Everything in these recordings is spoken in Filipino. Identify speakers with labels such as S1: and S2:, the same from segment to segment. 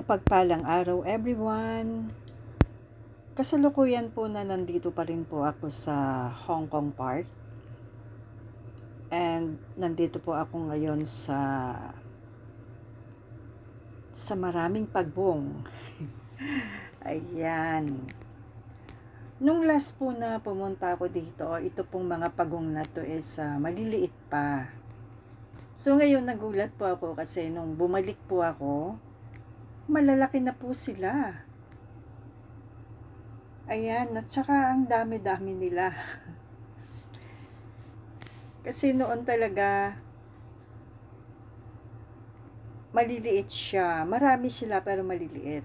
S1: Mapagpalang araw everyone. Kasalukuyan po na nandito pa rin po ako sa Hong Kong Park. And nandito po ako ngayon sa maraming pagbong. Ayan. Nung last po na pumunta ako dito, ito pong mga pagong na to is maliliit pa. So ngayon nagulat po ako kasi nung bumalik po ako, malalaki na po sila. Ayan, at saka ang dami-dami nila. Kasi noon talaga, maliliit siya. Marami sila pero maliliit.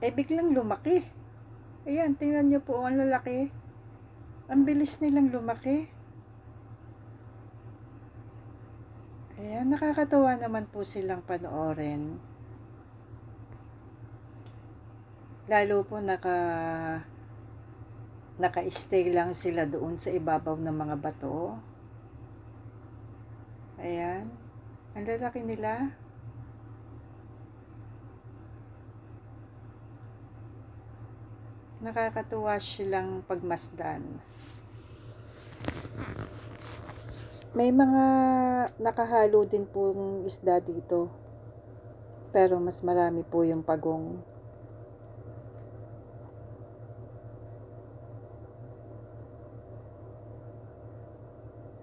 S1: Biglang lumaki. Ayan, tingnan nyo po, ang lalaki. Ang bilis nilang lumaki. Ayan, nakakatawa naman po silang panoorin. Lalo po naka-stay lang sila doon sa ibabaw ng mga bato. Ayan. Ang lalaki nila. Nakakatuwa silang pagmasdan. May mga nakahalo din pong isda dito. Pero mas marami po yung pagong.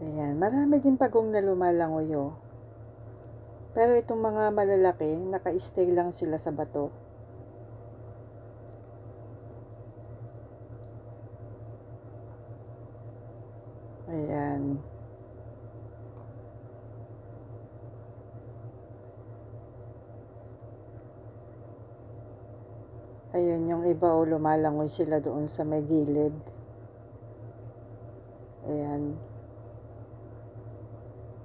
S1: Ayan, marami din pagong na lumalangoy. Pero itong mga malalaki, naka-stay lang sila sa bato. Ayan. Ayun, yung iba lumalangoy sila doon sa may gilid. Ayan.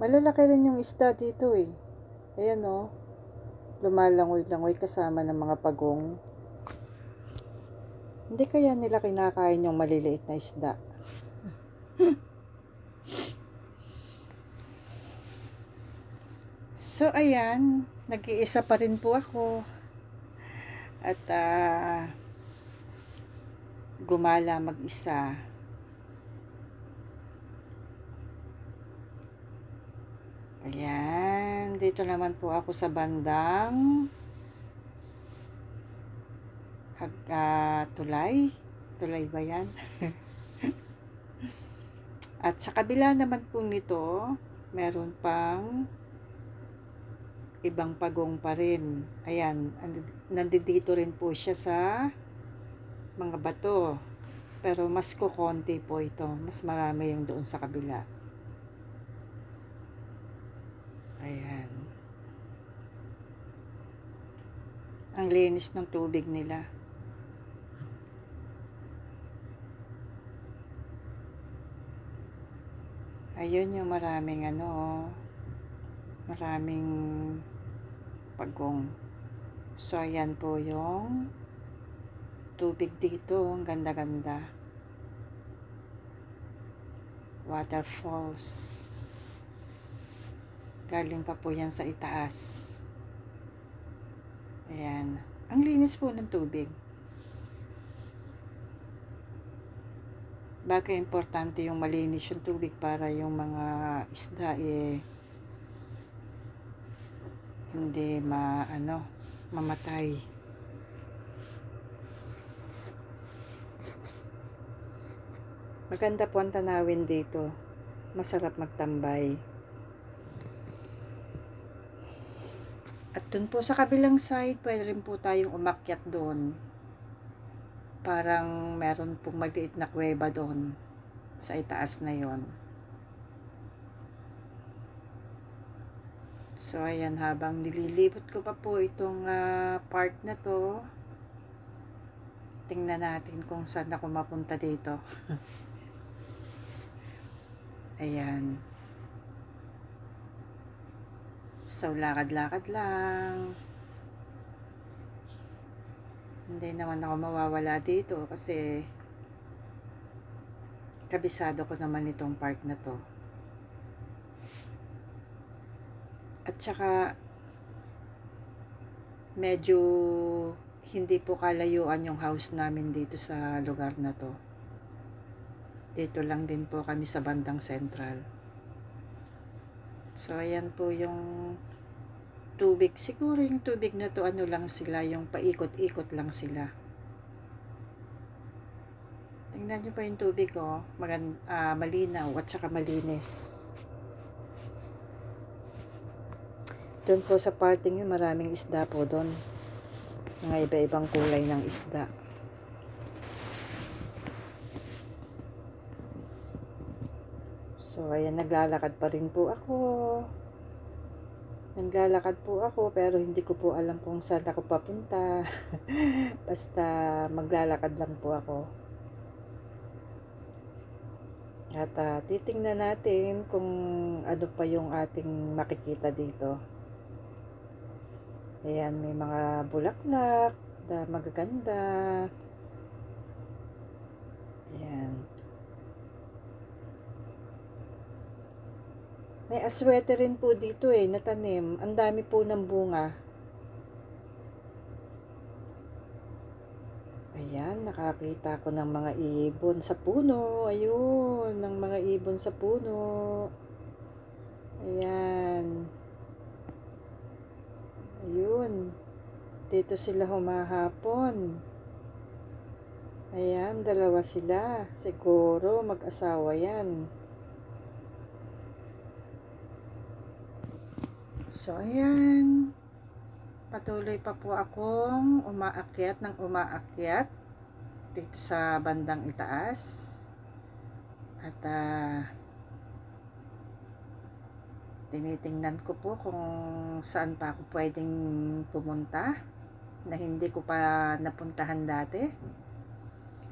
S1: Malalaki rin yung isda dito Ayan lumalangoy-langoy kasama ng mga pagong. Hindi kaya nila kinakain yung maliliit na isda. So ayan, nag-iisa pa rin po ako. At gumala mag-isa. Ayan, dito naman po ako sa bandang tulay. Tulay ba yan? At sa kabila naman po nito, meron pang ibang pagong pa rin. Ayan, nandito rin po siya sa mga bato. Pero mas kukonti po ito. Mas marami yung doon sa kabila. Ayan. Ang linis ng tubig nila. Ayun yung maraming maraming pagong. So ayan po yung tubig dito, ang ganda-ganda. Waterfalls. Galing pa po yan sa itaas. Ayan. Ang linis po ng tubig. Bagay importante yung malinis yung tubig para yung mga isda hindi mamatay. Maganda po ang tanawin dito. Masarap magtambay. At dun po sa kabilang side, pwede rin po tayong umakyat doon. Parang meron pong maliit na kuweba doon sa itaas na yon. So ayan, habang nililibot ko pa po itong part na to, tingnan natin kung saan ako mapunta dito. Ayan. So lakad-lakad lang. Hindi naman ako mawawala dito kasi kabisado ko naman itong park na to. At saka medyo hindi po kalayuan yung house namin dito sa lugar na to. Dito lang din po kami sa bandang Central. So, ayan po yung tubig. Siguro yung tubig na to, ano lang sila, yung paikot-ikot lang sila. Tingnan nyo pa yung tubig, oh. Malinaw at saka malinis. Doon po sa parting yun, maraming isda po doon. Mga iba-ibang kulay ng isda. So, ayan, naglalakad pa rin po ako. Naglalakad po ako, pero hindi ko po alam kung saan ako papunta. Basta maglalakad lang po ako. At titingnan natin kung ano pa yung ating makikita dito. Ayan, may mga bulaklak na magaganda. Ayan. May aswete rin po dito natanim. Ang dami po ng bunga. Ayan, nakakita ko ng mga ibon sa puno. Ayun, ng mga ibon sa puno. Ayan. Ayun. Dito sila humahapon. Ayan, dalawa sila. Siguro mag-asawa yan. So, ayan. Patuloy pa po akong umaakyat ng umaakyat dito sa bandang itaas. At tinitingnan ko po kung saan pa ako pwedeng pumunta na hindi ko pa napuntahan dati.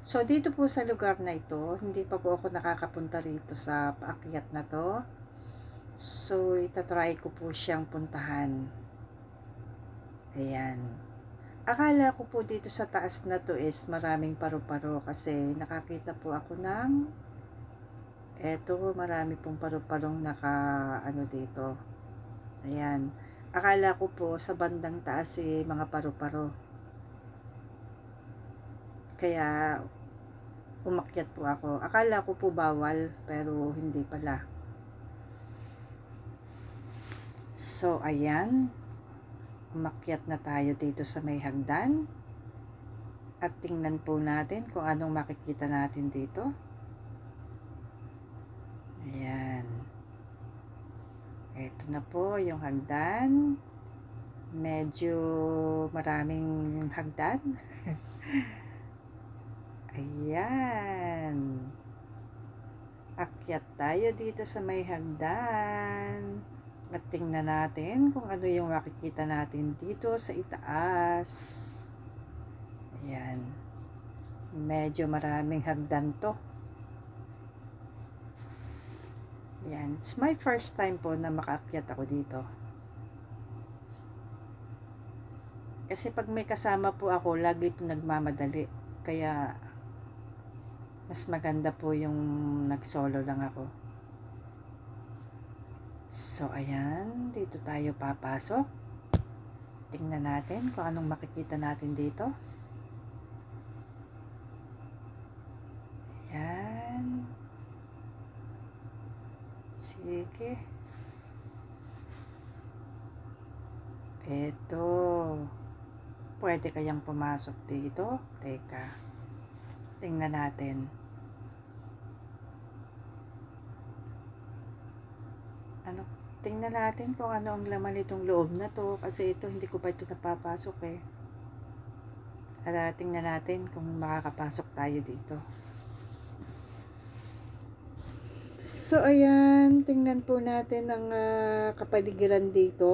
S1: So, dito po sa lugar na ito, hindi pa po ako nakakapunta rito sa paakyat na to. So, itatry ko po siyang puntahan. Ayan. Akala ko po dito sa taas na to is maraming paru-paro kasi nakakita po ako ng marami pong paru-parong dito. Ayan. Akala ko po sa bandang taas mga paru-paro. Kaya umakyat po ako. Akala ko po bawal pero hindi pala. So, ayan. Umakyat na tayo dito sa may hagdan. At tingnan po natin kung anong makikita natin dito. Ayan. Ito na po yung hagdan. Medyo maraming hagdan. Ayan. Akyat tayo dito sa may hagdan. At tingnan natin kung ano yung makikita natin dito sa itaas. Ayan. Medyo maraming hagdan to. Ayan. It's my first time po na makaakyat ako dito. Kasi pag may kasama po ako, lagi po nagmamadali. Kaya mas maganda po yung nag-solo lang ako. So, ayan. Dito tayo papasok. Tingnan natin kung anong makikita natin dito. Ayan. Sige. Ito. Pwede kayang pumasok dito? Teka. Tingnan natin. Tingnan natin kung ano ang laman nitong loob na to kasi ito hindi ko pa ito napapasok tingnan natin kung makakapasok tayo dito. So, ayan, tingnan po natin ang kapaligiran dito.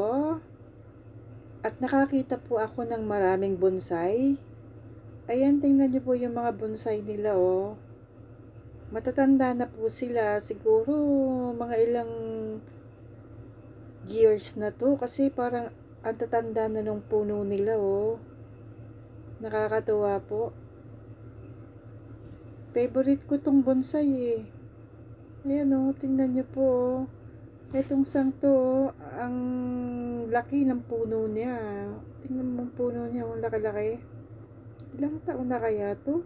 S1: At nakakita po ako ng maraming bonsai. Ayan, tingnan niyo po yung mga bonsai nila, Matatanda na po sila. Siguro, mga ilang years na to. Kasi parang ang tatanda na nung puno nila, Nakakatuwa po. Favorite ko tong bonsai Ayan tingnan nyo po Itong sang to ang laki ng puno niya. Tingnan mo ang puno niya, ang laki-laki. Ilang taon na kaya to?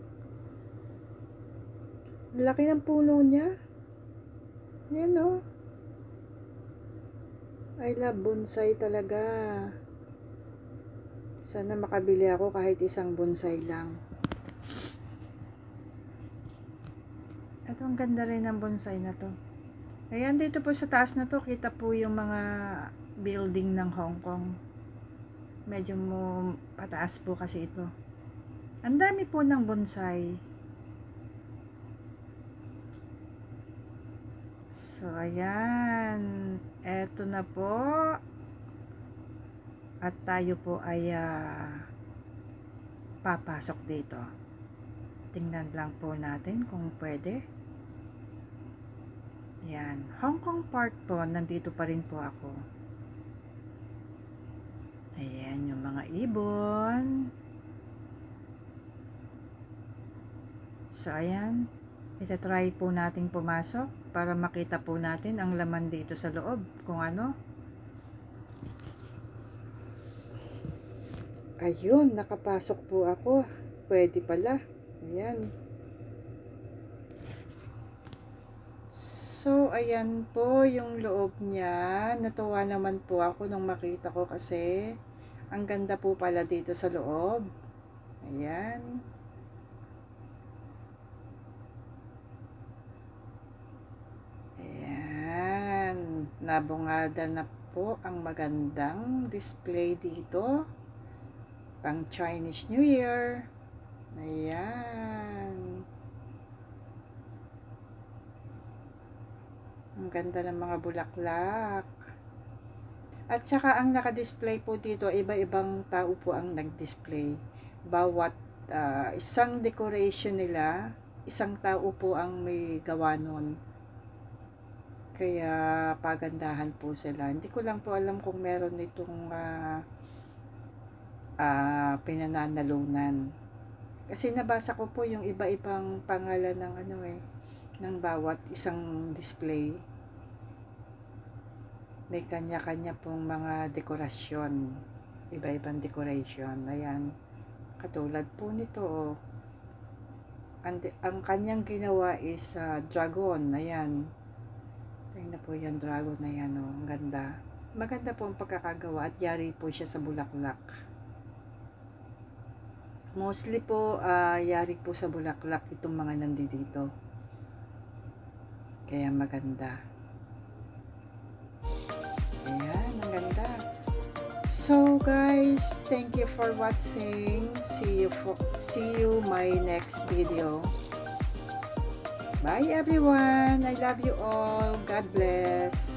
S1: Ang laki ng puno niya. Ayan o. I love bonsai talaga. Sana makabili ako kahit isang bonsai lang. Ito, ang ganda rin ng bonsai na to. Ayan, dito po sa taas na to, kita po yung mga building ng Hong Kong. Medyo pataas po kasi ito. Ang dami po ng bonsai. So, ayan. Eto na po. At tayo po ay papasok dito. Tingnan lang po natin kung pwede. Yan. Hong Kong Park po, nandito pa rin po ako. Ayan yung mga ibon. So, ayan. Itatry po natin pumasok para makita po natin ang laman dito sa loob. Kung ano. Ayun, nakapasok po ako. Pwede pala. Ayan. So, ayan po yung loob niya. Natuwa naman po ako nung makita ko kasi ang ganda po pala dito sa loob. Ayan. Ayan. Nabungada na po ang magandang display dito. Pang Chinese New Year. Ayan. Ang ganda ng mga bulaklak. At saka ang naka-display po dito, iba-ibang tao po ang nag-display. Bawat isang decoration nila, isang tao po ang may gawa nun. Kaya pagandahan po sila. Hindi ko lang po alam kung meron itong pinananalunan. Kasi nabasa ko po yung iba-ibang pangalan ng ng bawat isang display. May kanya-kanya pong mga dekorasyon. Iba-ibang decoration. Ayan. Katulad po nito. Ang kanyang ginawa is dragon. Ayan. Tingnan po yung dragon na yan. Ang ganda. Maganda po ang pagkakagawa at yari po siya sa bulaklak. Mostly po, yari po sa bulaklak itong mga nandito. Kaya maganda. Ayan, ang ganda. So guys, thank you for watching. See you my next video. Bye everyone. I love you all. God bless.